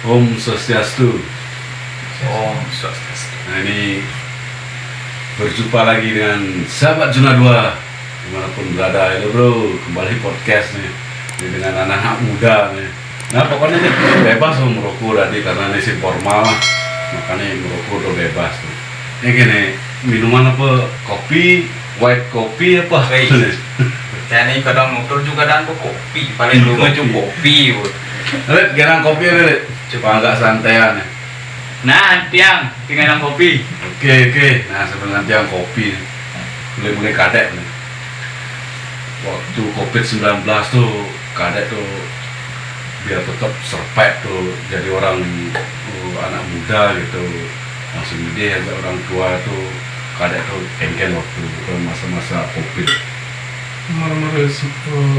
Om Swastiastu. Om Swastiastu. Nah ini berjumpa lagi dengan sahabat Zona 2 dimanapun berada ya bro, kembali podcast nih ini dengan anak-anak muda nih. Nah pokoknya nih bebas om merokok tadi karena ini sih formal makanya merokok udah bebas tuh. Ini gini minuman apa? Kopi, white kopi apa? Jadi kadang motor juga dan kopi, paling rumah juga kopi. Lihat gerang kopi lihat, coba agak santaian. Nah, tiang tinggal kopi. Oke. Nah sebenarnya tiang kopi, mulai kadek nih. Waktu COVID-19 tuh kadek tuh biar tetap serpek tuh jadi orang anak muda gitu langsung dia ada orang tua tuh kadek tuh engken waktu masa-masa COVID.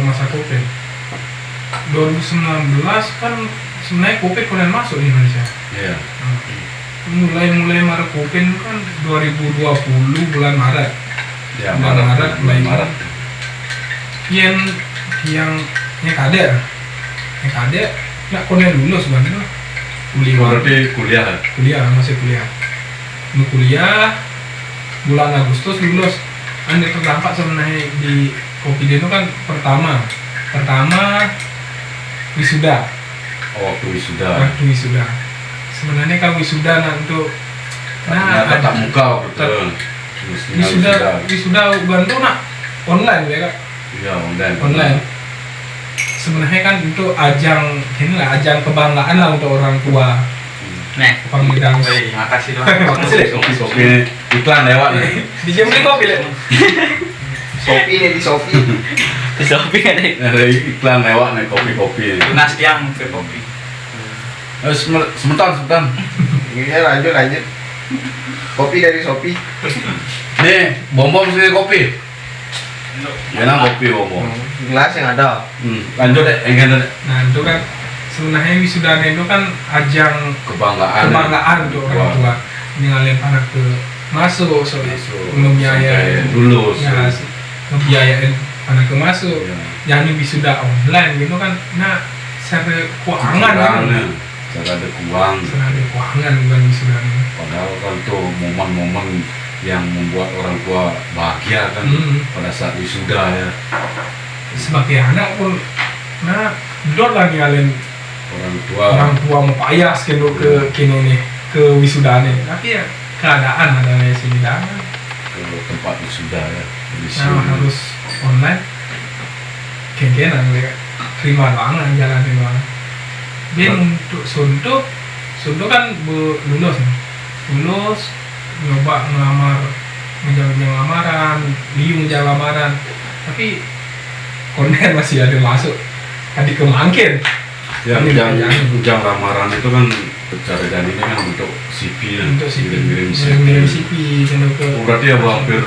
Masa COVID 2019 kan sebenarnya COVID kemudian masuk di Indonesia. Iya. Mulai Maret COVID kan 2020 bulan Maret. Ya, Maret. Yang kadek nggak konen lulus kan itu Berarti kuliah. Masih kuliah. Kuliah bulan Agustus lulus. Anda terdampak sebenarnya di COVID itu kan pertama wisuda. Waktu wisuda. Sebenarnya kan wisuda untuk tatap muka betul. Wisuda bantu online ya kak. Iya Online. Sebenarnya kan untuk ajang kebanggaan lah untuk orang tua. Nih, Pemudang. makasih doang. Kopi iklan lewat nih. Dijam beli kopi deh. Di Shopee ada. Ada iklan lewat nih kopi. Tunas tiang ke kopi. Sebentar. Iya lanjut. Kopi dari Shopee. Nih, bom sini kopi. Enak kopi bom. Gelas yang ada. Lanjut deh, enggan deh. Nah itu kan sebenarnya wisuda itu kan ajang kebanggaan untuk orang tua. Ninggalin anak ke masuk ngebiayain lulus. Ya, ngebiayain anak ke masuk. Ya. Yang wisuda online gitu kan. Nah, secara keuangan kan. Cara ada uang. Secara keuangan bukan wisuda ini. Padahal kan tuh momen-momen yang membuat orang tua bahagia kan pada saat wisuda ya. Sebagai anak pun, dot lagi kalian orang tua mau payas gitu ke kini nih ke wisuda nih. Tapi ya keadaan ada di sini dah. Ke tempat wisuda ya. Harus online. Kegenan mereka terima banget jalanin banget. Dan untuk Suntuk kan lulus nyoba ngelamar menjalani lamaran, liung lamaran, tapi konten masih ada masuk adik kemangkin. Ya, ujang lamaran itu kan cara dan ini kan untuk CV, untuk ngirim CV ke. Berarti ya hampir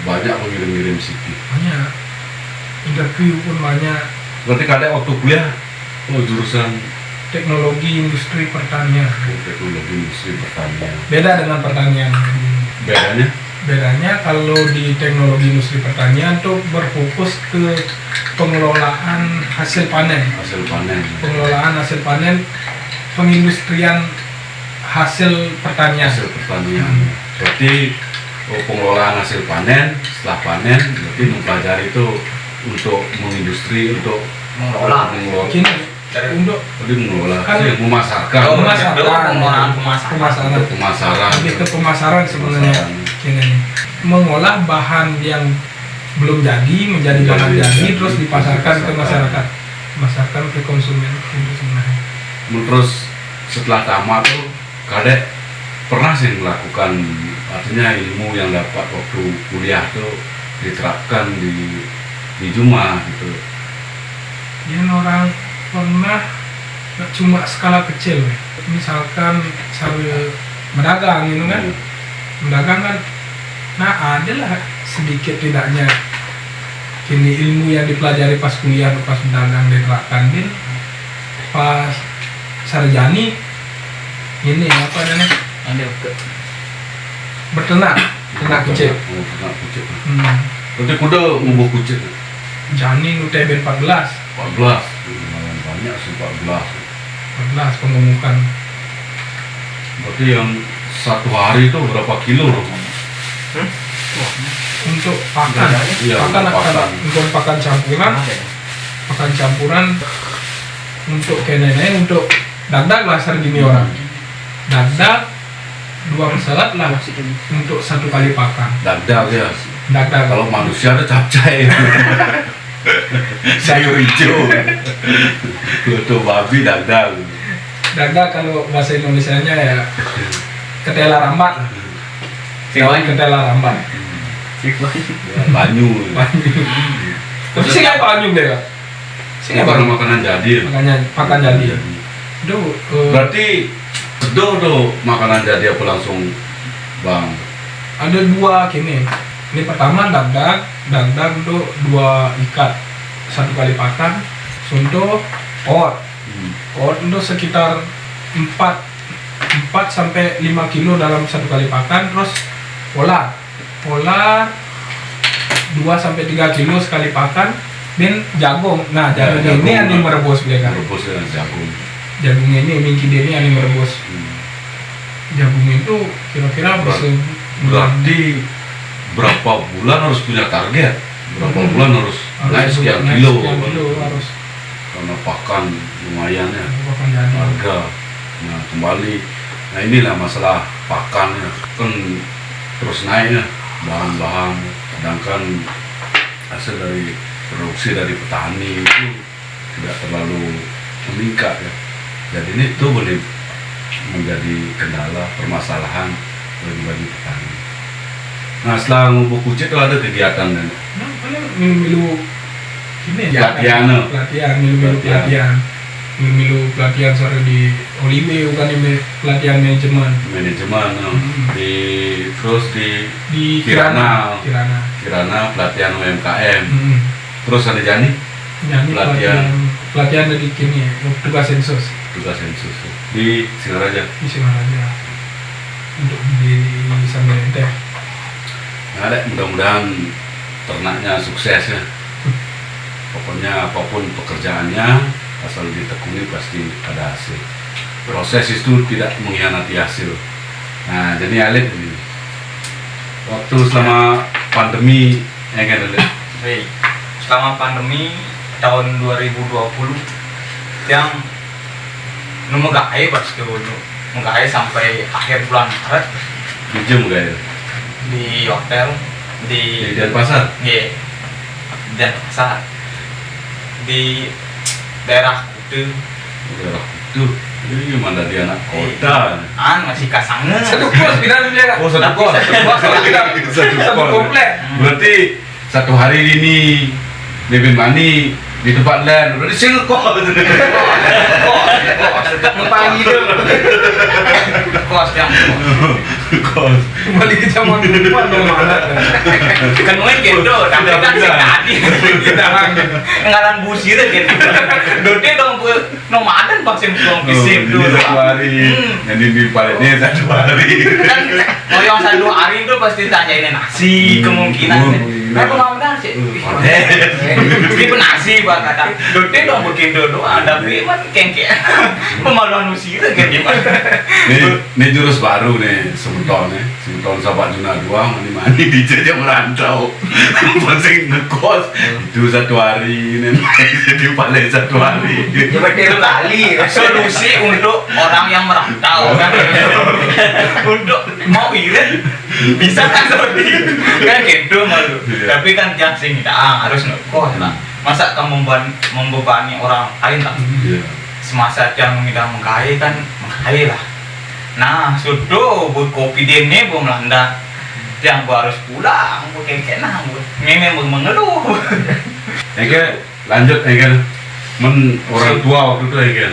banyak mengirim CV. Banyak. Interview pun banyak. Berarti kadang waktu kuliah jurusan Teknologi Industri Pertanian. Beda dengan pertanian. Bedanya kalau di teknologi industri pertanian tuh berfokus ke pengelolaan hasil panen. Pengelolaan hasil panen, pengindustrian hasil pertanian. Berarti pengelolaan hasil panen, setelah panen berarti mempelajari itu untuk mengindustri, untuk mengelola. Untuk memasarkan. Pemasaran. Lebih ke pemasaran sebenarnya. Mengolah bahan yang belum jadi menjadi bahan jadi terus dipasarkan ke masyarakat, pasarkan ke konsumen itu sebenarnya. Terus setelah tamat tuh kadek pernah sih melakukan artinya ilmu yang dapat waktu kuliah tuh diterapkan di Juma gitu. Dia orang pernah cuma skala kecil, misalkan sambil berdagang gitu kan, berdagang kan, adalah sedikit tidaknya kini ilmu yang dipelajari pas kuliah pas berdagang diterapkan din pas sarjani ini apa namanya berternak kucing. Berarti kuda ngubah kucing. Jani nu TB 14. Lumayan banyak sih 14. 14 pengemukan. Berarti yang satu hari itu berapa kilo loh? Untuk pakan, Iya, pakan untuk akan pakan. untuk pakan campuran untuk kenene untuk dadak lah segini orang. Dadak 2 peselat lah untuk 1 kali pakan. Dadak ya. Dadak Kalau manusia ada capcay. Sayur hijau. Loto babi dadak. dadak kalau bahasa Indonesianya ya ketela rambat. Ketela rambat. Banyu. Tapi sih nggak banyu deh kak. Sih nggak Bukan banyu. makanan jadi. Makanya pakan jadi. Itu Berarti tuh makanan jadi apa langsung bang? ada 2 kini. Ini pertama dadak untuk 2 ikat 1 kali pakan. Sunto ot untuk sekitar 4 sampai 5 kilo dalam 1 kali pakan. Terus pola 2 sampai 3 kilo sekali pakan. Dan jagung. Nah jagung Ya, ini jagung, yang merebus mereka. Merebus dengan jagung. Jagung ini mingki ini yang merebus. Jagung itu kira-kira bisa Berarti berapa bulan harus punya target? Berapa bulan harus naik sekian naik kilo? sekian kilo harus Karena pakan lumayan ya. pakan jadi. Harga. Nah kembali, nah inilah masalah pakan ya. Kan terus naik ya bahan-bahan, sedangkan hasil dari produksi dari petani itu tidak terlalu meningkat ya. Jadi ini tuh boleh menjadi kendala permasalahan bagi petani. Nah setelah ngubuk kucing itu ada kegiatan kan? Nah, paling milu-milu ini Pelatihan, no? milu-milu Pelatihan. pelatihan sore di Olive bukan ini pelatihan manajemen Manajemen no? Di terus di Kirana. Kirana. Pelatihan UMKM. Hmm. Terus ada Jani Jadi Pelatihan. pelatihan dari kini tugas sensus tugas sensus di Singaraja. di Singaraja untuk di sambil teh. Nah, ada mudah-mudahan ternaknya sukses ya. Pokoknya apapun pekerjaannya asal ditekuni pasti ada hasil. Proses itu tidak mengkhianati hasil. Nah jadi Alif ini waktu selama pandemi ya kan Alif? Baik. Selama pandemi tahun 2020 yang megakai pas dulu megakai sampai akhir bulan Maret Pinjam gak ya? di hotel Di di Denpasar? Denpasar di daerah Kutu Daerah itu. Ini gimana dia anak kota? masih kasangan Satu kos bidang dia. Oh satu kos. Satu komplek. Berarti satu hari ini Bebin Mani di tempat lain udah di single kos. Ngepagi itu kos yang Kos. Kembali ke zaman dulu dong mana. kan mungkin gitu tapi kan sih tadi Kita lagi. ngaran busir gitu dote dong gue nomaden vaksin belum Ini kisip dulu satu hari. Jadi di paletnya satu hari. kan mau yang 1 hari itu pasti tanyain nasi kemungkinan nah pengalaman sih ini nasi buat kata dote dong begitu doang tapi kan kengke pemaluan usir kan gimana Ini jurus baru nih, Sementon nih. Sementon Sahabat Juna 2 mani-mani di Jogja merantau. Pusing ngekos. Itu satu hari ini jadi paling satu hari. itu kali solusi untuk orang yang merantau kan untuk mau irit bisa kan seperti itu kan gitu malu tapi kan yang sing harus ngekos lah masa kamu membebani orang lain lah Iya. semasa yang tidak mengkai kan mengkai lah nah sudah buat kopi dene bu melanda yang gua harus pulang bu kayak nah bu memang mengeluh Ege lanjut Ege. Men orang tua waktu itu Ege.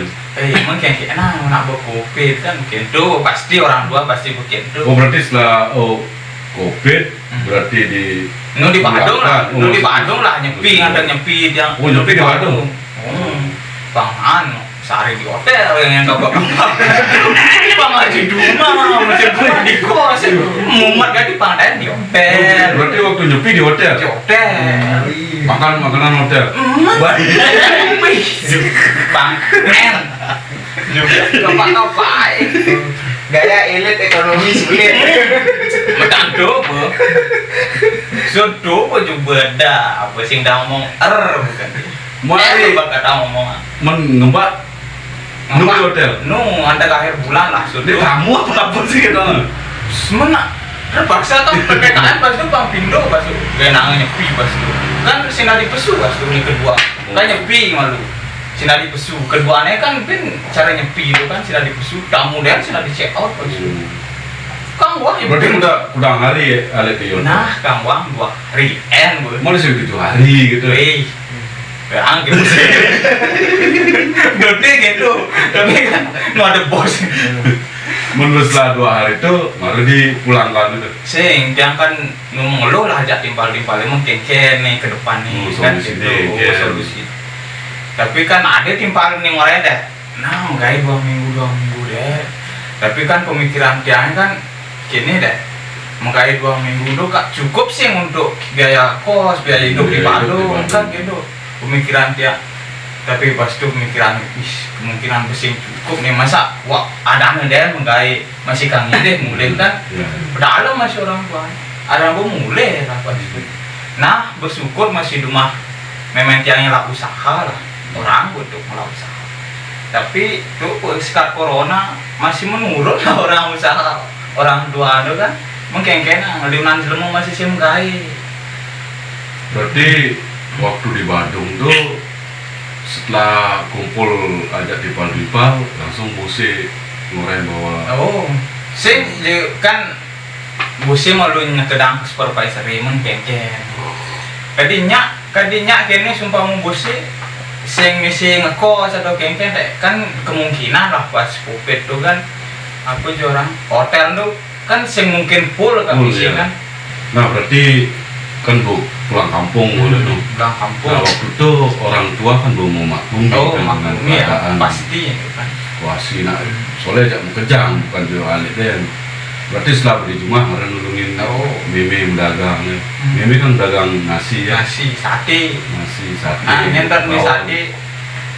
emang kayak nah nak buat kopi kan begitu pasti orang tua pasti begitu Oh berarti setelah COVID berarti di nu di Bandung lah Oh, nu di Bandung lah nyepi ada nyepi yang Oh, nyepi di Bandung? Bang sehari di hotel yang kagak Bang Haji Duma masih gue di kos mumet gak di pantai di hotel Berarti waktu nyepi di hotel. di hotel Makan makanan hotel. Bang N Kapak-kapak. Gaya elit ekonomi sulit. Metang dobo. So dobo juga ada. Apa sing dah ngomong bukan. Mari bakal tahu ngomong. mengembak nu di hotel. Anda akhir bulan lah. So Dia kamu apa sih gitu? semena terpaksa tuh PPKM pas itu Bang Pindo pas itu genang nyepi pas itu kan sinari pesu pas itu ini kedua kan nyepi malu sinari pesu keduanya kan pin cara nyepi itu kan sinari pesu tamu dan sinari check out pas itu Kang Wang ya Berarti udah hari ya alit itu. nah Kang Wang 2 hari bu Mau sih 7 hari gitu. Kang gitu sih gede gitu tapi kan nggak ada bos Menurut setelah 2 hari itu baru dipulangkan itu. sing jangan kan ngomong lo lah aja timpal-timpal mungkin nih ke depan nih kan solusi gitu deh, solusi tapi kan ada timpal nih orang deh nah enggak 2 minggu deh tapi kan pemikiran dia kan gini deh mengenai 2 minggu itu kak cukup sih untuk biaya kos biaya hidup di Bandung kan gitu pemikiran dia tapi pas itu pemikiran kemungkinan besing cukup nih masa wah ada deh mengenai masih kangen deh mulai kan Ya. padahal masih orang tua ada yang mulai lah pas itu nah bersyukur masih di rumah memang tiangnya lah usaha lah orang untuk melakukan usaha tapi itu sekat corona masih menurun lah orang usaha orang tua itu kan mungkin liunan jelemu masih sim gai Berarti waktu di Bandung tuh setelah kumpul ajak dipal-dipal langsung Bose ngurain bahwa oh sing kan musim malu nyekedang supervisor Raymond kengken kadinya kene sumpah mau bose sing misi ngekos atau kengken kan kemungkinan lah pas covid tuh kan aku jorang hotel tuh kan sing mungkin full kan Full, misi ya. kan nah berarti kan bu pulang kampung boleh tuh. pulang kampung Nah waktu itu orang tua kan belum mau maklumi oh kan dengan maklumi ya keadaan pasti itu kan situasi nak soalnya jak mau kejang bukan jual alik deh. Berarti setelah beli rumah orang nulungin Oh. Mimi mendagang ya. Mimi kan dagang nasi ya. nasi sate Nasi sate. nah nyentar nih bawang. sate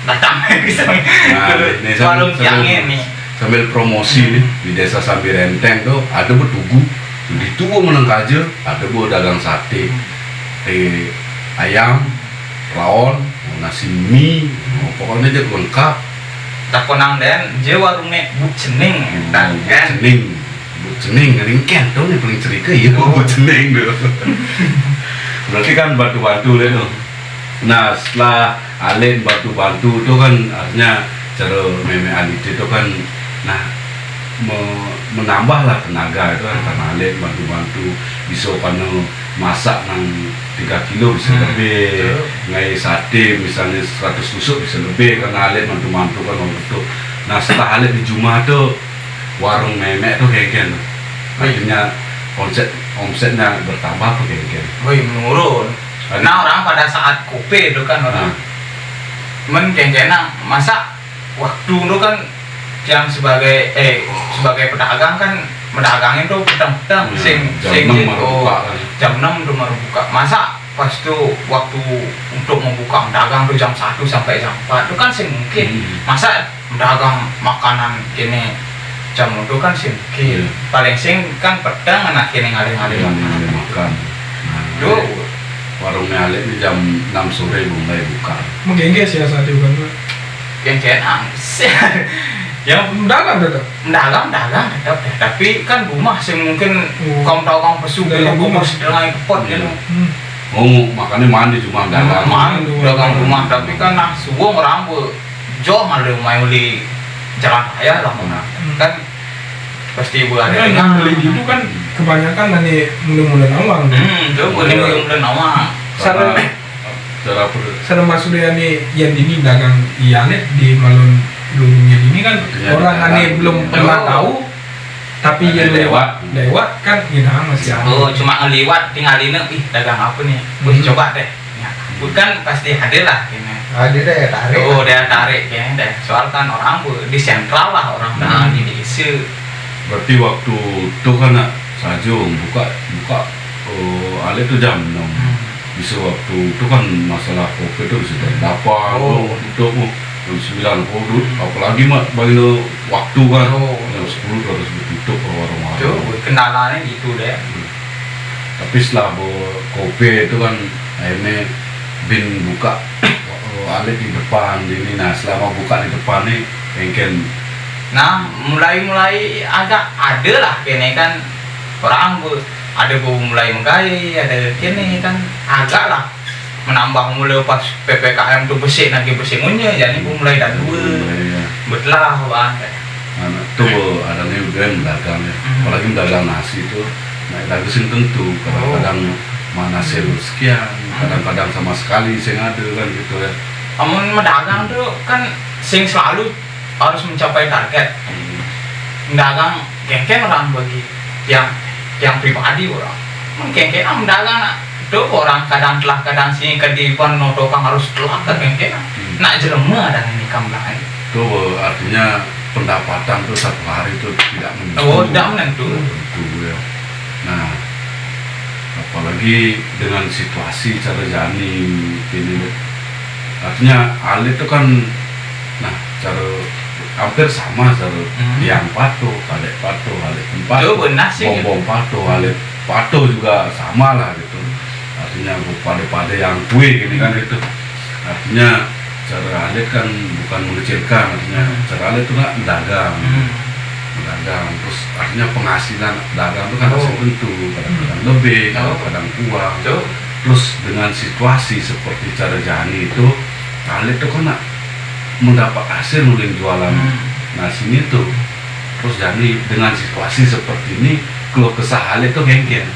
datang bisa Nah, ini warung tiangnya nih sambil promosi nih di desa Sambi Renteng tuh ada betugu di tugu meneng aja ada bu dagang sate ayam rawon nasi mie pokoknya dia lengkap tak konang dan je warungnya bu cening dan kan bu cening ngelingken tuh nih paling cerita ya bu cening tuh berarti kan bantu-bantu deh tuh nah setelah Alin bantu-bantu tuh kan artinya cara meme Alit itu kan nah menambah lah tenaga itu kan karena Alin bantu-bantu bisa kan masak nang 3 kilo bisa lebih ngai sate misalnya 100 tusuk bisa lebih karena Alin bantu-bantu kan untuk nah setelah Alin di Jumah tuh warung memek tuh kayak gitu akhirnya omsetnya bertambah tuh kayak gitu woi menurun nah orang pada saat kopi itu kan orang men kena masa waktu itu kan yang sebagai pedagang kan mendagang itu pedang-pedang jam 6 baru buka kan. jam 6 udah baru buka masa pas itu waktu untuk membuka mendagang tuh jam 1 sampai jam 4 itu kan sih mungkin masa mendagang makanan gini jam itu kan sih mungkin paling sing kan pedang anak gini ngalih-ngalih makan itu warungnya Alek di jam 6 sore mulai buka menggengges ya saat itu kan Pak. yang yang Dagang tetap. dagang tetap deh tapi kan rumah sih mungkin kaum tahu kaum pesu Dalam gitu rumah. dengan pot gitu makannya mandi cuma dagang dagang rumah tapi kan nah subuh orang bu jauh malu mau di jalan raya lah mana kan pasti ibu ada Yang dengan beli itu kan kebanyakan dari mulai-mulai awal. itu boleh belum nama Sarang cara sarang masuk dia nih yang ini dagang iyanet di malun dulunya ini kan Ya, orang dagang. aneh belum pernah tahu tapi Ada yang lewat. lewat kan kita masih ada. oh cuma ngeliwat tinggal ini dagang apa nih coba deh ya, bukan pasti hadir lah ini Ada deh tarik. oh dia tarik ya deh soal kan orang bu di sentral lah orang dagang di desa berarti waktu itu kan Sajung buka Alek itu jam 6 bisa waktu itu kan masalah covid itu bisa dapat Oh. untuk jam 9 dulu, apalagi mah bagi waktu kan Oh. jam 10 udah harus ditutup warung-warung. Tuh, kendalanya gitu deh. Tapi setelah kopi itu kan akhirnya bin buka alik di depan ini. Nah selama buka di depan nih bengkel Nah, mulai agak ada lah kene kan orang ada mulai menggai, ada kene kan agak lah menambah mulai pas PPKM tuh bersih ngunya jadi mulai dah dua betlah bang. Nah, tuh ada nih udah dagang ya, apalagi dagang nasi itu naik lagi sing tentu kadang-kadang mana sel sekian, kadang-kadang sama sekali sing ada kan gitu ya. Amun mendagang tuh kan sing selalu harus mencapai target. Mendagang kengken orang bagi yang pribadi orang. Kengken mendagang nak tuh orang kadang telah kadang sini kedipan notokang harus telah ke kengken. Nak jelema dan ini kamlain. Tuh artinya pendapatan tuh satu hari itu tidak menentu. Oh, tidak menentu. Tentu ya. Nah, apalagi dengan situasi cara jani ini, artinya Ali itu kan, nah cara hampir sama cara tiang patuh, alik patuh, alik tempat, Itu benar sih. bom patuh, alik patuh juga sama lah gitu. Artinya pada yang kue gini kan itu. Artinya cara alik kan bukan mengecilkan, artinya cara alik itu nggak dagang. Dagang, terus artinya penghasilan dagang itu kan harus tentu, kadang-kadang lebih, kadang-kadang kurang. Terus dengan situasi seperti cara Jani itu, kali itu kan mendapat hasil nulis jualan nasi itu. Terus Jani dengan situasi seperti ini, keluh kesah itu genggen.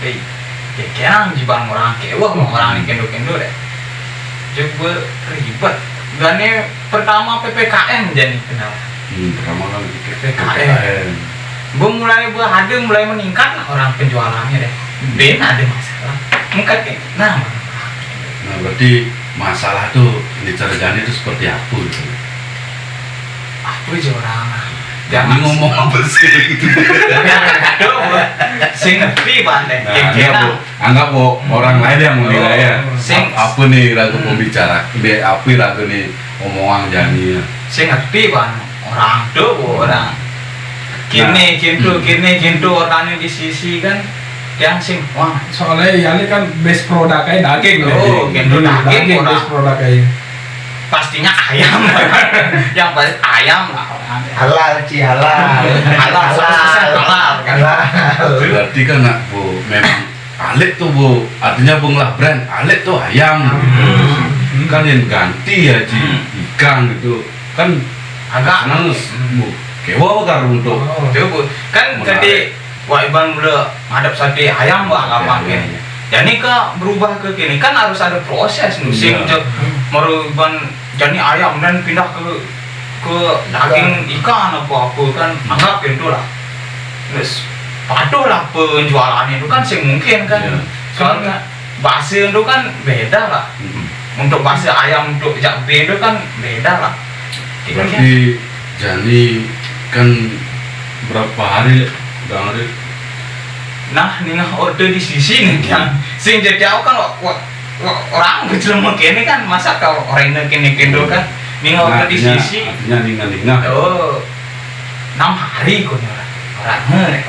Kengken jibang orang kewa orang kendo-kendo deh. Coba ribet. Gane pertama PPKM jadi kenal. Pertama kali PPKM. Mulai meningkat lah orang penjualannya deh. Ben ada masalah. Mungkin nah. Nah berarti masalah tuh di cara Jani itu seperti apa gitu? Aku aja orang. Jangan ngomong apa sih gitu. Sing ngerti pandai. Nah, anggap orang lain yang menilai ya. Apa nih lagu pembicara? Dia apa lagu nih omongan Jani? Sing ngerti pan orang tuh orang. Kini kintu orangnya di sisi kan yang sing wah Soalnya Yali kan base produknya daging deh. Oh, gitu, daging base produknya. pastinya ayam. Yang pasti ayam lah. Halal halal. Halal 100% halal kan. Berarti kan bu memang Alik tuh bu, artinya bu ngelah brand Alik tuh ayam gitu. Kan yang ganti ya ikan gitu kan Agak senang bu kewa kan untuk Bu. Kan tadi wah iban udah ngadep sate ayam wah nggak pakai. Jadi berubah ke gini kan harus ada proses musim meruban jadi ayam dan pindah ke daging ikan apa kan anggap gitu lah. Terus patuh lah penjualannya itu kan mungkin kan soalnya bahasa itu kan beda lah. Untuk bahasa ayam untuk jakbe itu kan beda lah. berarti Jani kan berapa hari udah hari Nah, nih order di sisi nih yang sing jadi aku kan orang berjelma kene kan masa kalau orang kene kendo kan nih order di sisi artinya ningah oh 6 hari kok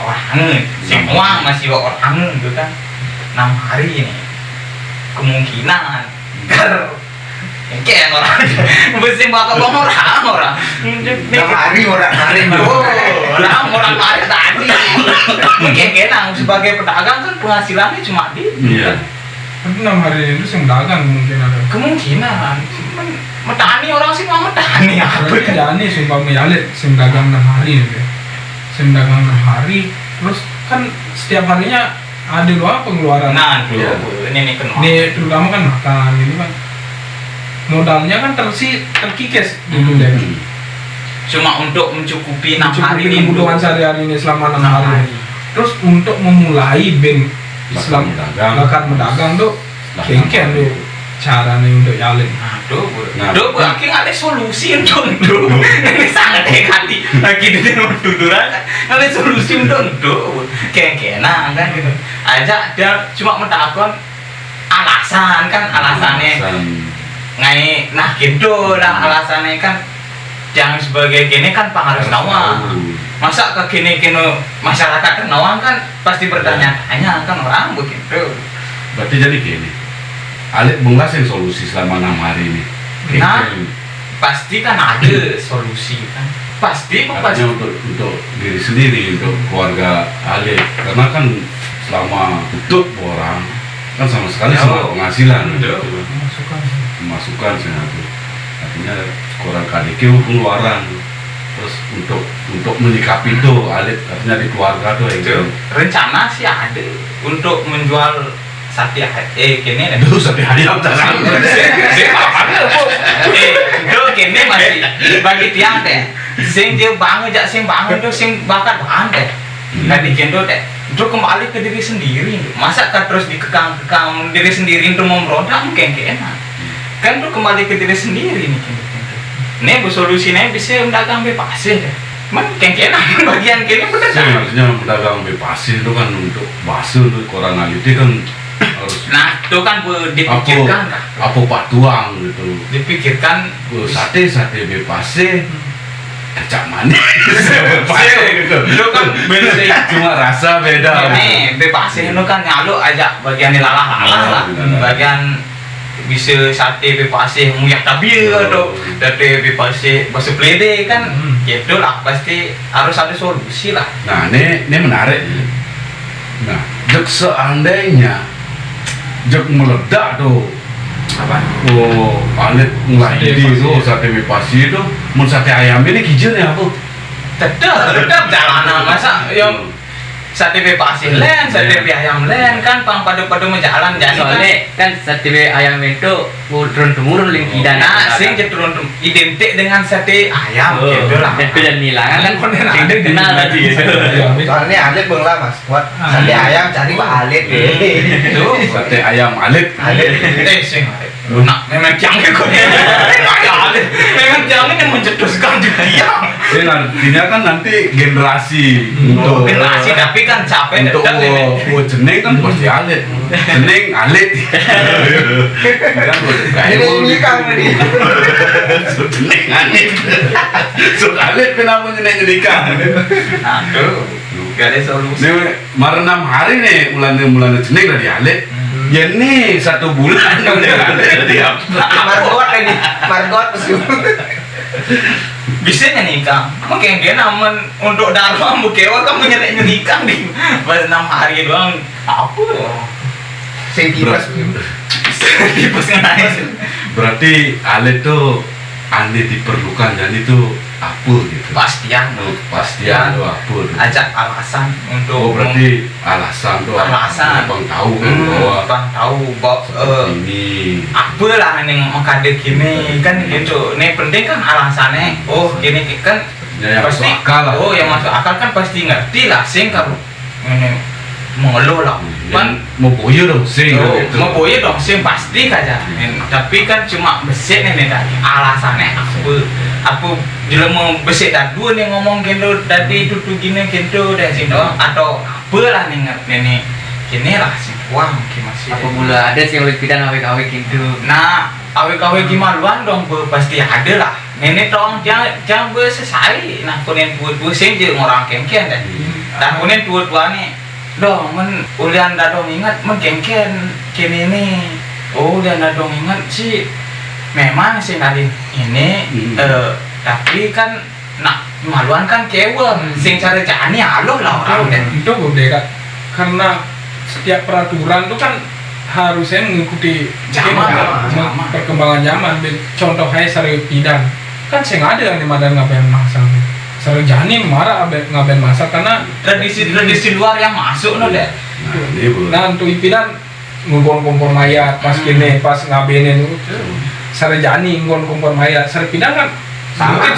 orang semua masih orang gitu kan 6 hari ini kemungkinan kayak orang mesti bakal orang 6 hari orang orang hari tadi mungkin kenang sebagai pedagang kan penghasilannya cuma di Tapi 6 hari itu yang dagang mungkin ada. kemungkinan metani orang sih mau metani apa Berarti Jani sumpah Yali yang dagang 6 hari nih. Yang dagang 6 hari terus kan setiap harinya ada doang pengeluaran. nah ini kenal Ini terutama kan makan ini kan modalnya kan terkikis gitu deh. cuma untuk mencukupi 6 hari Mencukupi ini kebutuhan sehari-hari ini selama 6 hari. Terus untuk memulai ben Islam bakar mendagang tuh kengken tuh caranya untuk Yalin. Aduh, berarti ada solusi untuk itu. Ini sangat hati lagi di tuturan kan. Ada solusi untuk itu. Kengkenan kan gitu. Aja dia cuma mentakon alasan kan alasannya. Nah gitu lah alasannya kan yang sebagai kini kan pengaruh Nawang. Masa ke kini masyarakat Nawang kan pasti bertanya-tanya kan orang begitu. Berarti jadi gini, Alit mengasih solusi selama 6 hari ini. Nah, pasti kan ada solusi kan. Pasti Artinya untuk diri sendiri, untuk keluarga Alit, karena kan selama tutup orang kan sama sekali sama penghasilan, masukan sih. Artinya kurang KDK pengeluaran. Terus untuk menyikapi itu Alit artinya di keluarga tuh itu rencana sih ada untuk menjual sate kini itu sate ayam tangan. itu kini masih bagi tiang deh. Sing dia bangun tuh sing bakat bahan deh. Tadi kendo deh. Itu kembali ke diri sendiri. Masa kan terus dikekang diri sendiri untuk memberontak mungkin enak. Kan tuh kembali ke diri sendiri nih kendo. Nih bu solusinya bisa mendagang bebas deh. Mungkin enak bagian kini bener kan? Maksudnya mendagang bebas itu kan untuk bakso untuk orang Alit kan harus. Nah itu kan dipikirkan kan? Apa Pak Tuang gitu. Dipikirkan Sate bebas kecap manis. itu kan beda. Cuma rasa beda. Ini bebas itu kan nyaluk aja bagian lalah lah. Bagian bisa sate bebas muyak tabi atau sate bebas bakso plede kan gitu lah, pasti harus ada solusi lah. Nah ini menarik. Nah jok seandainya jok meledak tuh apa? Oh Alit ngelahidi tuh sate bebas itu, mau sate ayam ini kijilnya apa? Tetap jalanan masa yang sate bebas len, sate ayam len kan pada menjalan jadi soalnya kan sate ayam itu turun temurun lingkidan. Nah, sing turun identik dengan sate ayam gitu lah. Dan nilangan kan sing kenal tadi. Soalnya Alit bengla mas, buat sate ayam cari Pak Alit Itu Sate ayam Alit. sing nah, memang jangan kok. Memang jangan yang mencetuskan dia. Ini artinya kan nanti generasi untuk Generasi tapi kan capek untuk jeneng kan pasti Alit. Jeneng Alit. ini kan nih. Jeneng Alit. So Alit kenapa jeneng nikah? Aduh, gak ada solusi. Ini kemarin 6 hari nih bulan jeneng dari Alit. Ya nih 1 bulan udah Alit dia. Margot pesu. Bisa nikah. Mungkin dia namun untuk darah bukewa kan menyerek nikah di pas 6 hari doang. Apa? Sing tipes. Tipes naik. Berarti Alit tuh aneh diperlukan dan itu apa gitu. Pastian. Pastian tuh apa tuh. Ajak alasan untuk Oh berarti alasan tuh bang tahu bahwa bang tahu bahwa ini apalah yang mengkade gini kan gitu. Nih penting kan alasannya. Oh gini kan ya, yang pasti masuk akal lah. Oh yang masuk akal kan pasti ngerti lah sing kalau ini mengeluh lah kan mau boyo dong sing gitu. mau boyo dong sing pasti aja. Tapi kan cuma besik nih tadi alasannya apa jela mau besik dah dua nih ngomong gitu tadi itu tuh gini gitu dan sing doang atau apalah nih nih gini lah sing uang masih Apa mula ada sih yang lebih pidan awik-awik gitu. nah awik-awik gimaluan dong pasti ada lah nenek dong jangan selesai nah kunin buat sing je orang kengken deh dan kunin dua nih dong men ulian dong ingat men kengken kini nih oh ulian dong ingat sih memang sih tadi ini tapi kan nak maluan kan kewel sing cari jani halo lah orang deh Itu berbeda karena setiap peraturan itu kan harusnya mengikuti perkembangan zaman. Contohnya sari pidan kan saya nggak ada nih madan ngapain masak. Sari jani marah ngapain masak karena tradisi luar yang masuk no deh. nah untuk pidan ngumpul mayat pas kene pas ngabenin itu sari jani ngumpul mayat sari pidan kan mungkin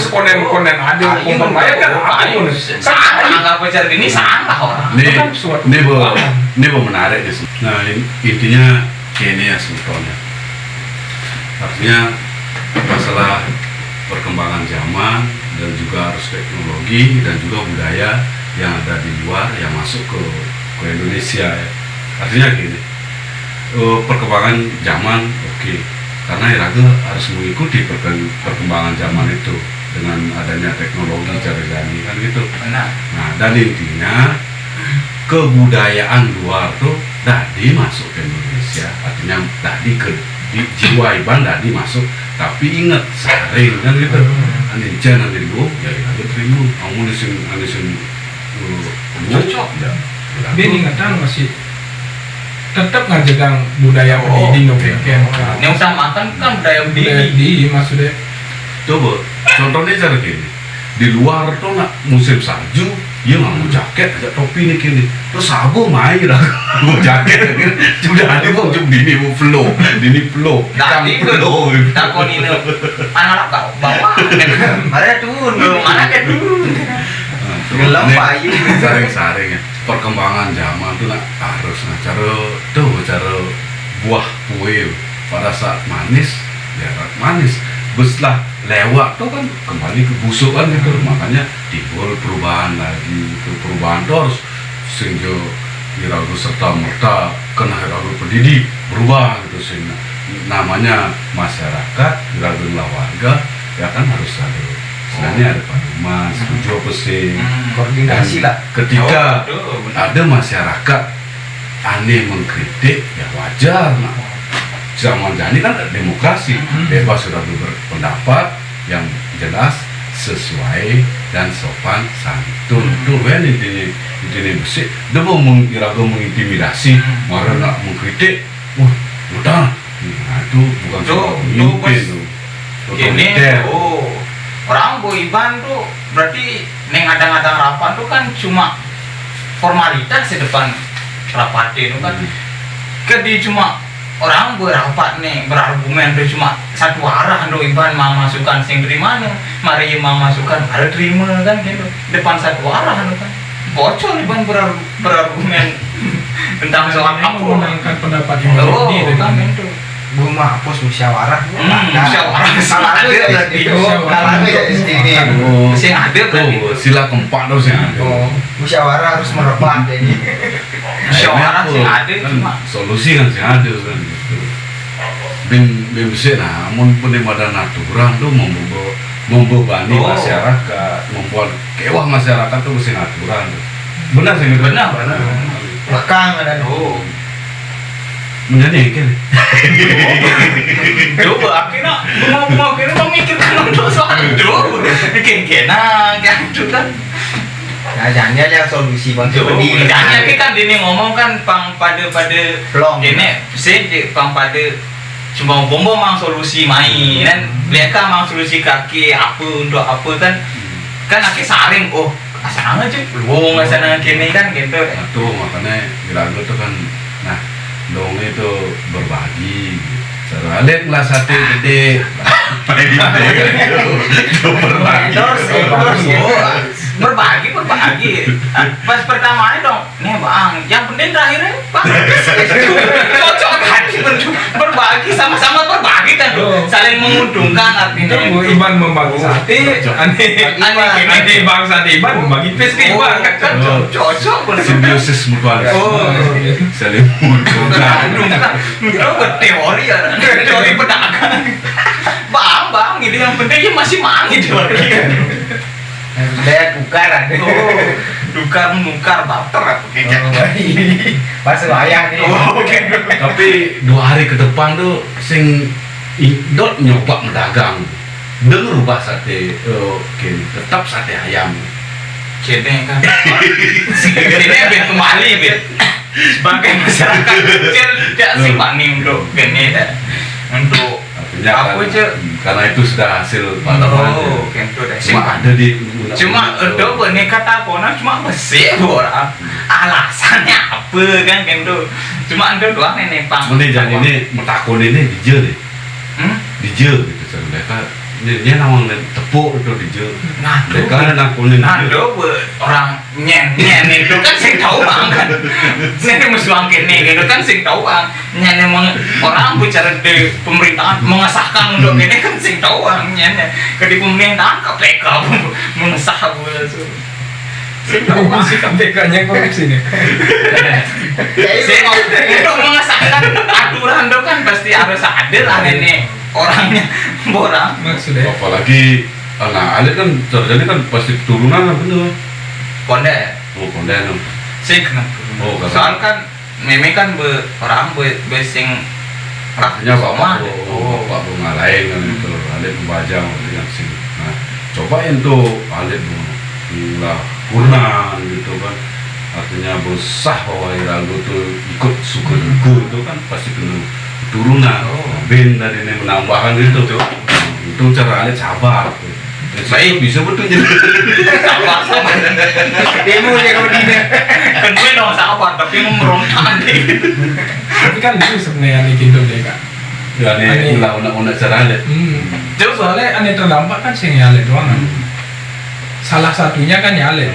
konen ada kumpul mayat kan apa pun Salah nggak pacar ini salah orang. Ini menarik di sini. Nah intinya kini ya sebetulnya. Artinya masalah perkembangan zaman dan juga harus teknologi dan juga budaya yang ada di luar yang masuk ke Indonesia ya. Artinya gini, perkembangan zaman oke. Karena Iraga harus mengikuti perkembangan zaman itu. dengan adanya teknologi canggih kan gitu. Benar. Nah, dan intinya kebudayaan luar tuh tadi masuk ke Indonesia, artinya tadi ke di jiwa Iban tadi masuk, tapi ingat saring kan gitu. Ane jangan dulu, ya ada terima. Kamu nisin Cocok. ya. Bini ngatang masih tetap ngajagang budaya pendidi no beken. Yang sama kan budaya Budaya Bidi. di maksudnya Coba, contohnya cara gini. Di luar tuh nak musim salju, dia nggak mau jaket, aja topi nih gini. Terus sabu main lah, mau jaket, sudah ada bang, cuma dini mau flow, Tadi flow. takon ini anak kau bawa. Mana turun? Mana kan dulu? Gelam payu. Saring-saring ya. Perkembangan zaman tuh nak harus cara buah kue pada saat manis, ya manis. Beslah lewat tuh kan kembali ke busuk kan gitu, makanya timbul perubahan lagi. Itu perubahan tuh harus sehingga diragu serta merta kena ragu pendidik berubah gitu, sehingga namanya masyarakat diragu warga ya kan harus ada sebenarnya ada paduman setuju apa sih. Koordinasi lah. Ketika Oh, benar. ada masyarakat aneh mengkritik ya wajar. Nah, zaman ini kan demokrasi, bebas sudah berpendapat yang jelas sesuai dan sopan santun. Tuh kan intinya besi. Dia mau mengintimidasi, marah nak mengkritik, udah. Nah itu bukan Tuh, soal pemimpin tuh, tuh. Gini, Otoriter. orang Iban tuh berarti neng adang-adang rapat tuh kan cuma formalitas di depan rapat itu kan. Kedi cuma orang berapat nih berargumen tuh cuma satu arah do Iban mau masukan sing terima nih, mari mau masukan ada terima kan gitu depan satu arah kan. Bocor Iban berargumen tentang soal apa. memenangkan pendapat Oh, ini kan itu. Belum hapus musyawarah. Musyawarah Salah ada ya berarti. Salah ya ini. Oh, Sing ada berarti. tuh, sila keempat tuh sih ada. Oh, musyawarah harus merebak jadi. Musyawarah sih ada kan cuma solusi kan sih ada kan gitu. Bin sih nah, mun pada aturan tuh membebani Oh. masyarakat, membuat kewah masyarakat tuh mesti aturan. Benar sih benar. Belakang ada. Oh, menjadi coba akhirnya mau kira mikirkan untuk soal itu, kena kan itu kan. Nah, jangan yang solusi bang. Jangan kan ini ngomong kan pang pada Belum. ini sih pang pada cuma bombo mang solusi main kan mereka mang solusi kaki apa untuk apa kan akhirnya saring asal aja lu asal kini kan gitu. Itu makanya Girago tuh kan, nah dong itu berbagi. Cara lihat kelas satu gede, itu berbagi. Berbagi pas pertamanya dong nih bang yang penting terakhirnya bang cocok kan berbagi sama-sama berbagi kan saling menguntungkan itu artinya Iban membagi sate, aneh bang sate Iban membagi pes ke Iban kan. cocok bener. Simbiosis mutualis. Oh. Saling menguntungkan. Itu berteori ya, teori pedagang. Bang, ini yang penting masih mangi teori. Daya tukar ada. Dukar menukar barter apa kayak Pas wayang nih. oke. Tapi 2 hari ke depan tuh sing indot nyoba mendagang. Dengan rubah sate, oke, tetap sate ayam. Kene kan. Ini ben kembali ben. Sebagai masyarakat kecil tidak sih panik untuk gini untuk Artinya aku kan, aja. karena itu sudah hasil paneman. Gitu deh. Cuma ada di Cuma udah benih kata kona cuma besi orang alasannya apa kan gitu. Cuma ada doang nenek pang. Ini jadi ini metakun ini dijel deh, dijel gitu. Jadi mereka dia namang tepuk itu dijel. Nah, Mereka nakunin nah, orang nyen itu kan sing tahu bang kan. Saya musuh kene gitu kan sing tahu bang. Nyen emang orang bicara di pemerintahan mengesahkan untuk ini kan sing tahu bang nyen. Ke di pemerintahan KPK mengesah sing tahu bang. Si KPK-nya korupsi nih. Sing untuk mengesahkan aturan itu kan pasti harus ada lah ini orangnya orang. Maksudnya apalagi Nah, alit kan terjadi kan pasti keturunan kan bener. Konde Oh, konden. sing kena Oh, karena- soal kan meme kan orang sing Artinya bapak oh bapak ngalahin kan itu alit membajang yang sing. Nah, cobain tuh alit lah kurnan gitu kan. Artinya besah bahwa Irago tuh ikut suku itu kan pasti kena keturunan. Ben dari ini menambahkan gitu tuh. Itu cara alit sabar. Baik bisa betul jadi sabar Demo ya kau ini. kan gue dong sabar tapi merontak Tapi kan itu sebenarnya nih gitu deh kak. ya nih unak cara alit. Terus soalnya aneh terdampak kan sih Yale doang kan. Salah satunya kan Yale.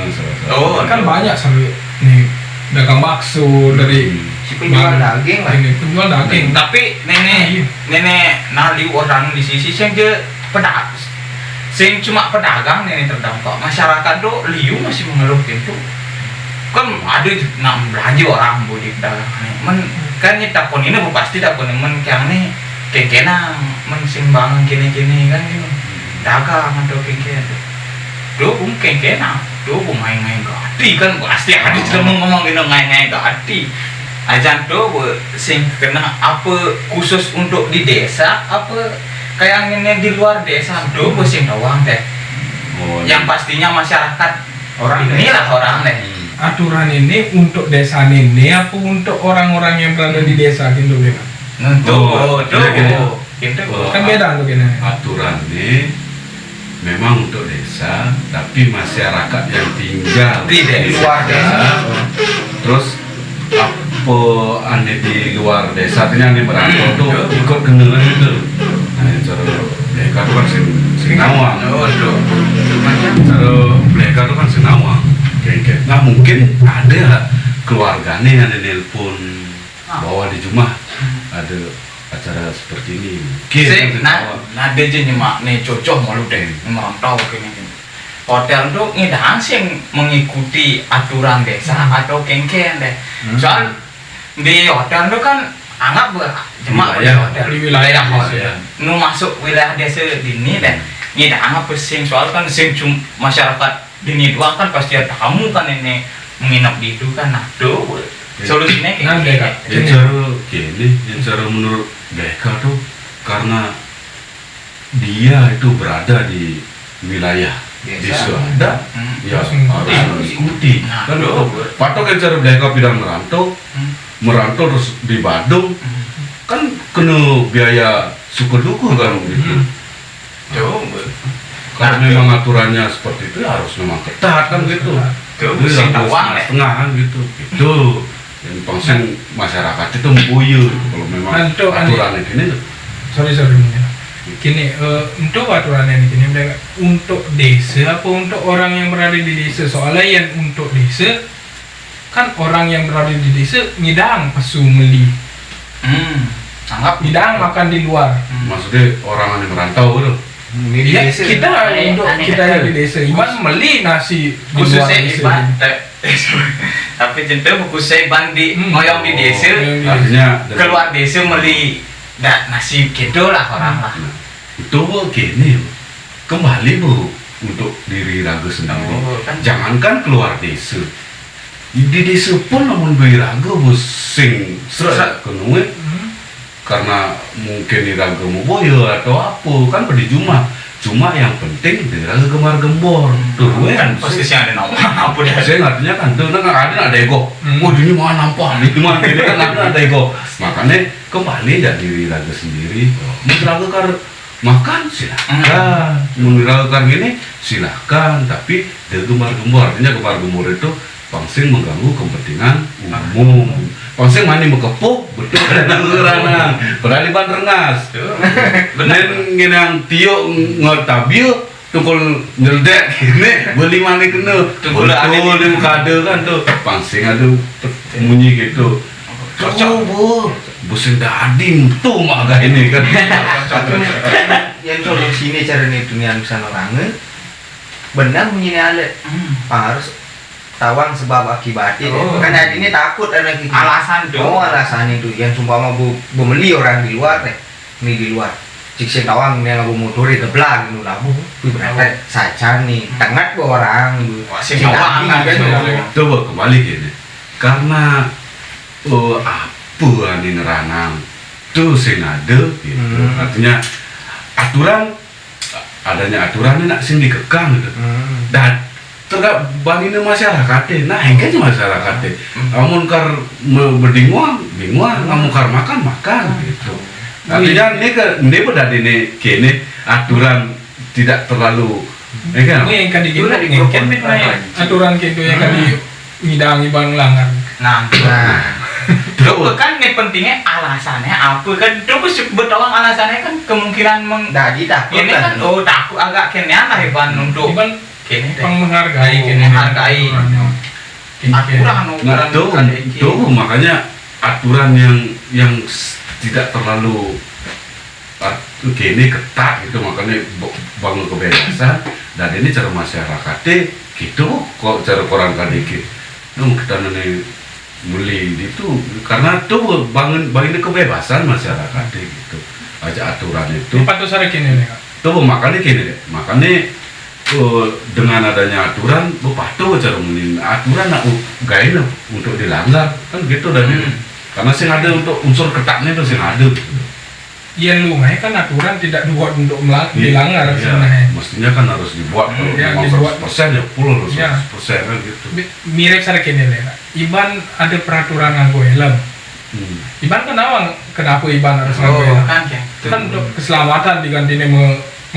Oh, Kan banyak sampai nih dagang bakso dari Si penjual daging lah. ini penjual daging. tapi nenek nali orang di sisi yang dia pedagang sing cuma pedagang nenek terdampak masyarakat tuh liu masih mengeluh gitu kan ada nak belanja orang bu di pedagang men kan ini takon ini bu pasti takon men yang nih kengkena men sing bangun gini kan gitu dagang atau kengkena tuh bung kengkena tuh bung main gadi kan pasti ada sudah ngomong gini main gadi ajan tuh bu sing kena apa khusus untuk di desa apa kayak ini di luar desa tuh bu sing doang deh yang pastinya masyarakat Orang inilah orang deh Aturan ini untuk desa ini apa untuk orang-orang yang berada di desa gitu deh Kak? tuh gini. gitu Kan beda tuh gini. Aturan ini memang untuk desa, tapi masyarakat yang tinggal Di luar desa. Terus apa aneh di luar desa, artinya aneh merantau tuh ikut kenal itu. Nah, cara mereka tuh kan sinawang. Cara mereka tuh kan sinawang. Kayak nah mungkin ada keluarganya yang nelpon bahwa di rumah ada acara seperti ini. sing nah dia jadi mak nih cocok malu deh merantau gini hotel tuh ngidang sing mengikuti aturan desa atau kengken deh soal di hotel tuh kan anggap cuma Wilayah. hotel Di wilayah hotel nu masuk wilayah desa dini deh ngidang anggap sing soal kan sing masyarakat dini doang kan pasti ada tamu kan ini menginap di itu kan nah tuh solusinya Nah, deh, Kak. Yang cara gini, yang cara menurut mereka tuh karena dia itu berada di wilayah desa ada, ya harus mengikuti. Nah, Kan tuh. patok yang cara mereka bilang merantau terus di Badung, kan kena biaya syukur duku kan gitu. Tuh, Kalau memang aturannya seperti itu ya harus memang ketat kan gitu. tuh, Jadi sing harus doang deh. setengah kan gitu. Itu yang pangsen masyarakat itu membuyu kalau memang Untuk aturannya gini tuh. Sorry mungkin. Gini, untuk aturannya ini gini mereka untuk desa apa untuk orang yang berada di desa soalnya yang untuk desa kan orang yang berada di desa ngidang pesu meli anggap ngidang makan di luar. Maksudnya orang yang merantau tuh. Iya, kita untuk kita yang di desa iban meli nasi di luar khususnya desa. iban tapi cinta khususnya iban di ngoyong di desa Artinya keluar desa meli nasi gitu lah orang lah itu gini kembali bu untuk diri raga sendiri. Oh, kan. Jangankan keluar desa. Di desa pun namun beri raga bu sing serak kenuwe karena mungkin iraga mau boyo atau apa kan pada cuma yang penting iraga gemar gembor tuh kan posisi ada nama apa dah saya artinya kan tuh nggak ada ego oh ini mau nampak ini mah ini kan ada ego makanya kembali dari diri raga sendiri mau raga kar makan silahkan mau raga kar gini silahkan tapi dia gemar gembor artinya gemar gembor itu pangsing mengganggu kepentingan umum. Pangsing mani mekepuk betul kadang ngeranang. Padahal ban rengas. Bener nginang tio ngotabil tukul nyeldek gini beli mani kena. Betul di muka ada kan tuh. Pangsing ada bunyi gitu. Cocok bu. Busin dading tuh mah ini kan. Yang solusi ini cara nih dunia bisa orangnya benar punya ale harus tawang sebab akibatnya kan ini takut ada gitu alasan tuh alasan itu yang sumpah mau beli orang di luar nih di luar Jika tawang yang aku motor itu belang gitu lah, berarti saja nih tengah orang, sing tawang kan Coba kembali gini, karena apa ini neranang tuh sing ada gitu. Artinya adanya aturan ini nak sing dikekang gitu. Dan terkait bangine masyarakat nah engke masyarakat amun kar berdinguang amun kar makan gitu. Artinya ini pada ini kini aturan tidak terlalu kan? Yang kan digini aturan gitu yang kan ngidangi bang langgar. Nah, Coba kan ini pentingnya alasannya apa kan? Coba betawang alasannya kan kemungkinan Jadi takut ini kan takut agak kenyan lah Iban untuk kini menghargai aturan Nah, tuh makanya aturan yang tidak terlalu gini ketat gitu, makanya bangun kebebasan dan ini cara masyarakatnya gitu kok cara orang kadikit kita nih mulai itu karena tuh bangun kebebasan masyarakatnya gitu aja aturan itu patut sare kini nih tuh makanya dengan adanya aturan patuh cara mulai aturan nak gain untuk dilanggar kan gitu dan karena sih ada untuk unsur ketatnya itu sih ada. Yang lumai kan aturan tidak dibuat untuk dilanggar sebenarnya. Mestinya kan harus dibuat kalau ya, dibuat persen ya puluh ya. persen kan gitu. Mirip saya kini lah. Iban ada peraturan nganggo helm. Iban kan awang kenapa Iban harus nganggo helm? Kan untuk keselamatan diganti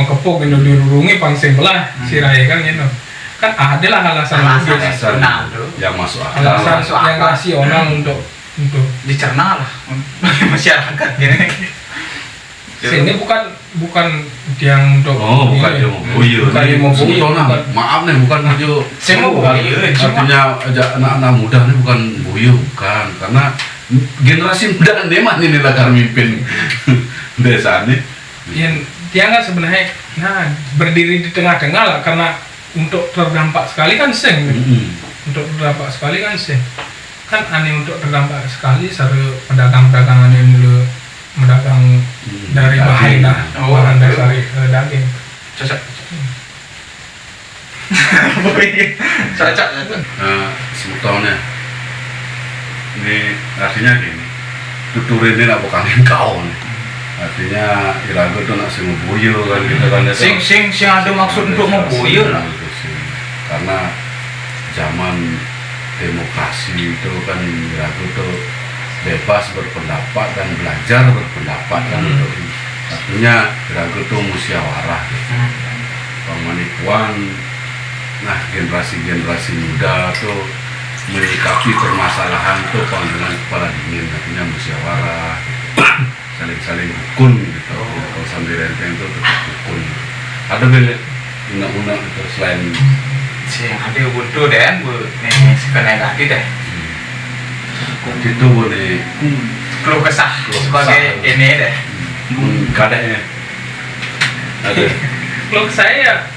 mengkepuk gitu dirurungi pangsing belah sirai kan gitu. Kan adalah alasan yang masuk akal. Alasan yang rasional untuk dicerna lah masyarakat ini. Sini bukan yang untuk bukan dia mau buyur. Bukan dia mau buyur. Maaf nih bukan dia. Saya mau buyur. Artinya anak-anak muda ini bukan buyur bukan karena generasi muda ini mah ini lah mimpin desa ini. Yang dia kan sebenarnya berdiri di tengah-tengah lah karena untuk terdampak sekali kan seng. Untuk terdampak sekali kan seng. Kan aneh untuk terdampak sekali seru pedagang-pedagangan yang dulu mendagang dari bahan dasar daging cocok sebetulnya ini artinya gini tuturin ini nak bukan kau nih artinya irago tuh nak sing buyur kan gitu kan sing ada maksud untuk membuyur lah karena zaman demokrasi itu kan irago tuh bebas berpendapat dan belajar berpendapat kan artinya irago tuh musyawarah pemanipuan generasi muda tuh menyikapi permasalahan tuh dengan kepala dingin artinya musyawarah saling rukun gitu kalau sambil renteng itu tetap rukun ada banyak undang-undang itu selain yang ada butuh deh nih sekenegati deh itu boleh keluh kesah sebagai ini deh kadangnya ada kalau saya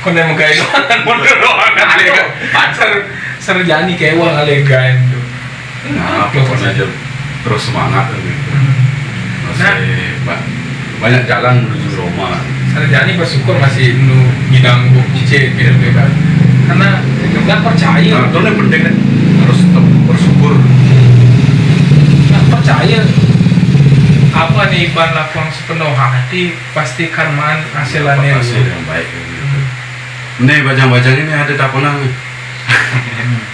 kena menggain kan mundur doang kan serjani kewang alegain tuh pokoknya aja terus semangat gitu masih banyak jalan menuju Roma serjani bersyukur masih ngidang bukti gitu kan karena nggak percaya itu yang penting kan harus tetap bersyukur nggak percaya apa nih Iban lakukan sepenuh hati pasti karmaan hasil yang baik gitu. Nih baca-baca ini ada takunan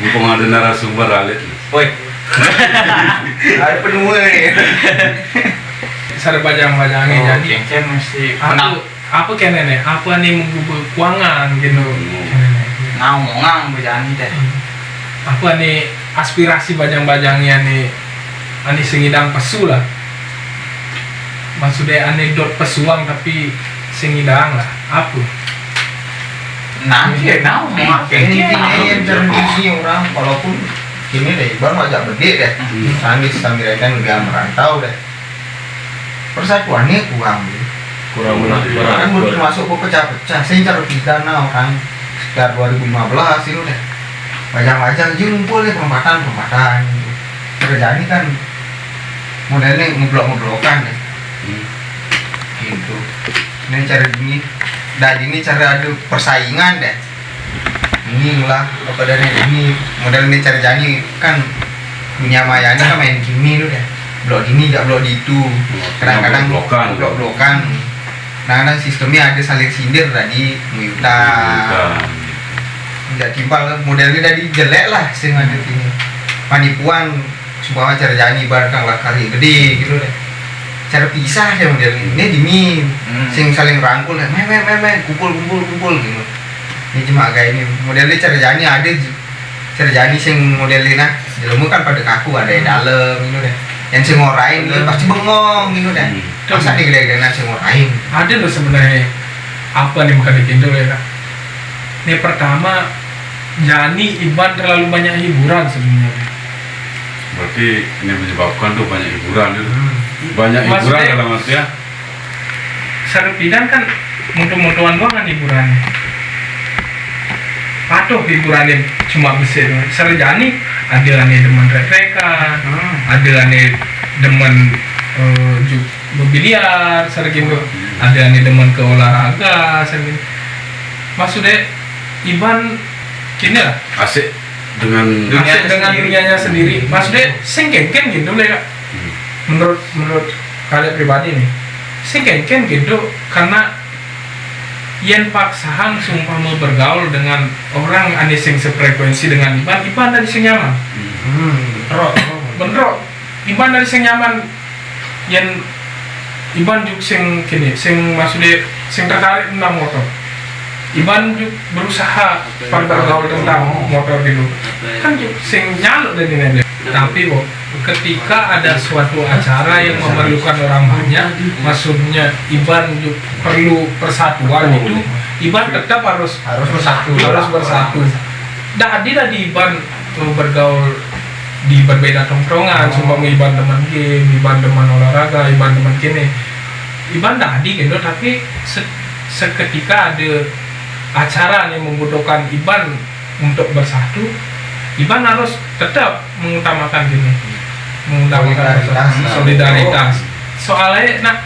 mumpung ada narasumber alit woi ada penuh nih saya bajang-bajangnya jadi yang mesti apa kene nih apa nih menggubah keuangan gitu ngongang bejani deh apa nih aspirasi bajang-bajangnya nih ani sengidang pesu lah maksudnya anekdot pesuang tapi sengidang lah apa nanti ini tradisi orang walaupun ini deh baru agak gede deh sambil kan nggak merantau deh persatuannya kurang kan termasuk pecah-pecah secara pidana orang sekitar 2015 itu deh bajang-bajang jumpul nih perempatan terjadi kan modelnya ngeblok-ngeblokan deh gitu. Ini cara ini cara ada persaingan deh. Inilah apa dari ini model ini cara jani kan dunia maya ini kan main gini tuh deh. Blok ini gak blok di itu. Kadang-kadang blok-blokan. Kadang-kadang sistemnya ada saling sindir tadi muyutan. Tidak timpal modelnya tadi jelek lah sing ada ini. Penipuan semua cara jani barang lah kari gede gitu deh. Cara pisah ya model ini dimin sing saling rangkul ya kumpul gitu. Ini cuma kayak ini modelnya cara jani ada cara jani sing modelnya nah jelemu kan pada kaku ada yang dalam gitu deh. Yang sing ngorain dia pasti bengong gitu deh. Masa nih gede-gede sing ngorain. Ada loh sebenarnya apa nih maka dikindo ya. Ini pertama Jani Iban terlalu banyak hiburan sebenarnya. Berarti ini menyebabkan tuh banyak hiburan gitu. Banyak hiburan Maksudnya, dalam artinya Serpidan kan moto-motoan doang kan hiburannya. Patuh hiburannya cuma besi doang. Serjani ada ane demen rek-rekan, ada ane demen mobiliar, sergindo, ada ane demen ke olahraga, sergindo. Maksudnya Iban kini lah asik dengan asik dengan dunianya sendiri. Maksudnya sing kengken gitu lah. Menurut kalian pribadi nih, sing kengken gitu karena yen paksaan sumpah mau bergaul dengan orang ane sing sefrekuensi dengan Iban dari sing nyaman. Bener. Iban dari sing nyaman yen Iban juk sing kini sing maksudnya sing tertarik tentang motor. Iban juk berusaha bergaul tentang motor dulu. Kan juk sing nyaluk dari ini. Tapi ketika ada suatu acara yang memerlukan orang banyak, maksudnya Iban perlu persatuan itu, Iban tetap harus bersatu. Dah di Iban bergaul di berbeda tongkrongan, cuma Iban teman game, Iban teman olahraga, Iban teman kini, Iban dah gitu, tapi seketika ada acara yang membutuhkan Iban untuk bersatu, Iban harus tetap mengutamakan gini, mengutamakan solidaritas. Soalnya nak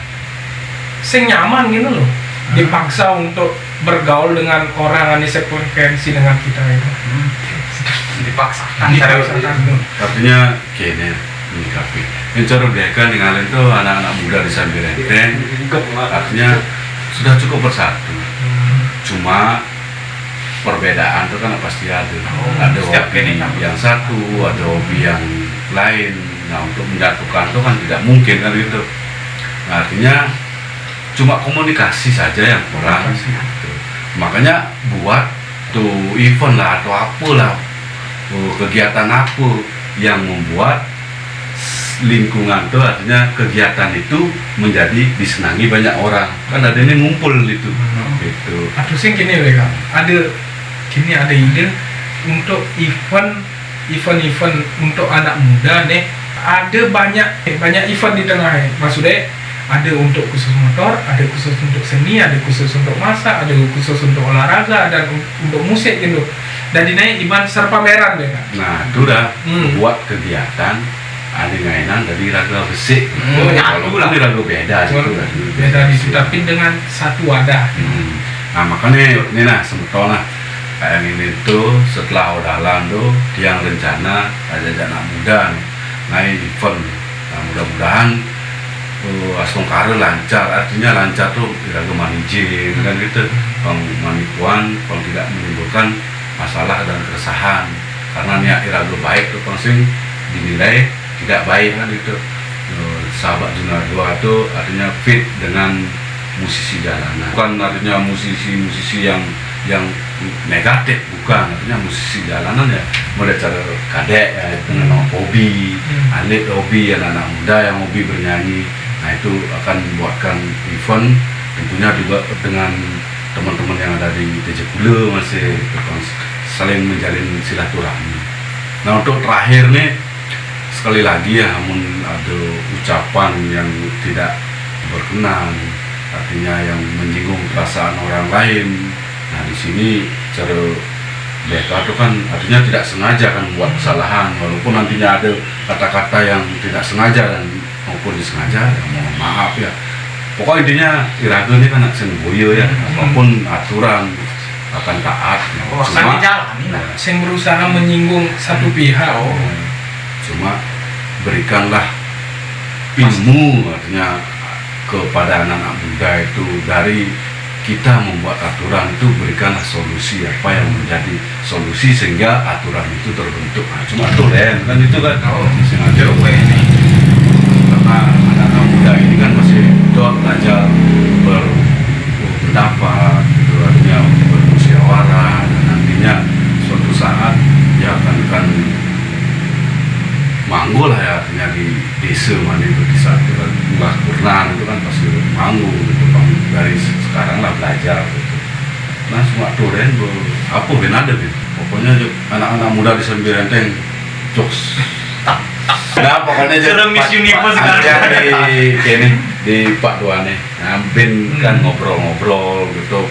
sing nyaman gitu loh, dipaksa untuk bergaul dengan orang yang sefrekuensi dengan kita itu. Dipaksakan. artinya kayaknya menyikapi yang cara mereka ninggalin tuh anak-anak muda di Sambil Renteng artinya sudah cukup bersatu. Cuma perbedaan itu kan pasti ada. Ada hobi yang satu, ada hobi yang lain. Nah untuk menyatukan itu kan tidak mungkin kan gitu. Nah, artinya cuma komunikasi saja yang kurang. Gitu. Makanya buat tuh event lah atau apalah, kegiatan apa yang membuat lingkungan tuh artinya kegiatan itu menjadi disenangi banyak orang. Kan ada ini ngumpul itu. Gitu. Aduh sing gini mereka ada ide untuk event untuk anak muda nih, ada banyak event di tengah. Maksudnya ada untuk khusus motor, ada khusus untuk seni, ada khusus untuk masak, ada khusus untuk olahraga dan untuk musik gitu. Dan dinaik Iban serta pameran deh. Nah itu udah buat kegiatan ada ngainan dari raga besi. Nyatu lah. Di raga beda gitu. Beda di situ tapi dengan satu wadah. Nah makanya ini nah sebetulnya kayak ini tuh setelah udahan tuh yang rencana ada anak muda nih naik event. Nah mudah-mudahan asal karo lancar, artinya lancar tuh tidak kemanijin kan gitu, pengmanipuan kalau tidak menimbulkan masalah dan keresahan karena niat irago baik tuh langsung dinilai tidak baik kan gitu. Sahabat Juna 2 itu artinya fit dengan musisi jalanan, bukan artinya musisi yang negatif, bukan, artinya musisi jalanan ya mulai cara kadek ya dengan hobi, alit hobi anak muda yang hobi bernyanyi. Nah itu akan membuatkan event tentunya juga dengan teman-teman yang ada di TJ Kule masih saling menjalin silaturahmi. Nah untuk terakhir nih sekali lagi ya, namun ada ucapan yang tidak berkenan, artinya yang menyinggung perasaan orang lain. Nah di sini cara mereka itu kan artinya tidak sengaja kan buat kesalahan, walaupun nantinya ada kata-kata yang tidak sengaja dan maupun disengaja, ya mohon maaf ya. Pokoknya intinya iraga ini kan anak semboyo ya, apapun aturan akan taat. Oh, kan dijalani lah. Yang berusaha menyinggung satu pihak. Cuma berikanlah ilmu artinya kepada anak-anak muda itu, dari kita membuat aturan itu berikanlah solusi apa yang menjadi solusi sehingga aturan itu terbentuk. Nah, cuma tuh kan itu kan sengaja ini karena anak-anak muda ini kan masih belajar berpendapat gitu, artinya bermusyawarah, dan nantinya suatu saat dia akan manggung lah ya, artinya di desa mana itu di saat Mbah Kurnan itu kan pasti manggung gitu bang, dari sekarang lah belajar gitu. Nah semua tuh apa ada gitu, pokoknya anak-anak muda di Sembirenteng jokes. Nah pokoknya Miss Universe aja di kene di Pak Duane, nah ben kan ngobrol-ngobrol gitu.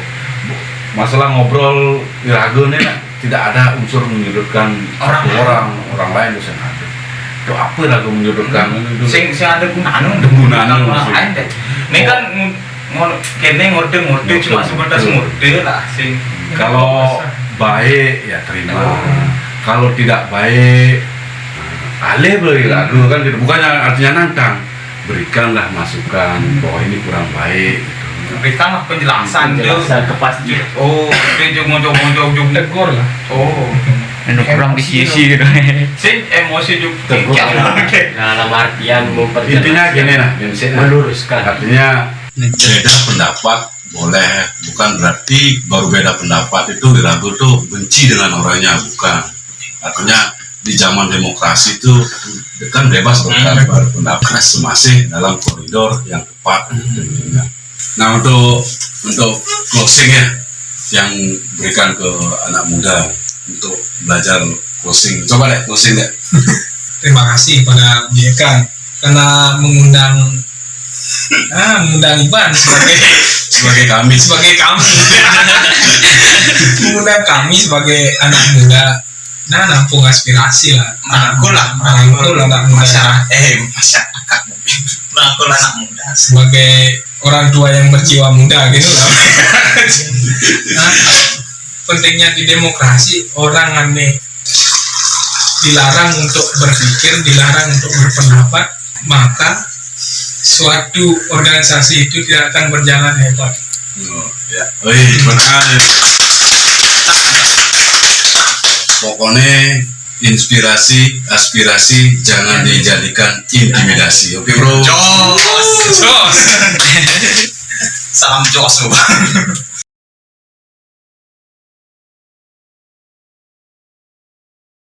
Masalah ngobrol iraga nih tidak ada unsur menyudutkan orang lain itu yang ada. Itu apa lagu menyudutkan itu? Sing ada gunanya orang lain deh. Ini kan kene ngode cuma sebatas ngode lah sing. Kalau baik ya terima, kalau tidak baik alih beli lagu kan gitu. Bukannya artinya nantang, berikanlah masukan bahwa ini kurang baik gitu. Berikanlah penjelasan kepastian. Oh, dia ngojok Tegur lah. oh Kurang disisi gitu. sing emosi juga Dalam artian memperjelas. Intinya gini lah, meluruskan. artinya beda pendapat boleh, bukan berarti baru beda pendapat itu diragu tuh benci dengan orangnya, bukan. Artinya di zaman demokrasi itu kan bebas berpendapat semasih dalam koridor yang tepat tentunya. Nah untuk closing ya, yang berikan ke anak muda untuk belajar closing, coba deh closing deh. Terima kasih pada BK karena mengundang Iban sebagai kami mengundang kami sebagai anak muda. Nah, nampung aspirasi lah. Merangkul anak muda. masyarakat merangkul anak muda Sebagai orang tua yang berjiwa muda gitu lah. Nah, pentingnya di demokrasi, orang aneh dilarang untuk berpikir, dilarang untuk berpendapat, maka suatu organisasi itu tidak akan berjalan hebat. Benar. Pokoknya inspirasi, aspirasi jangan dijadikan intimidasi. Oke bro. Jos salam jos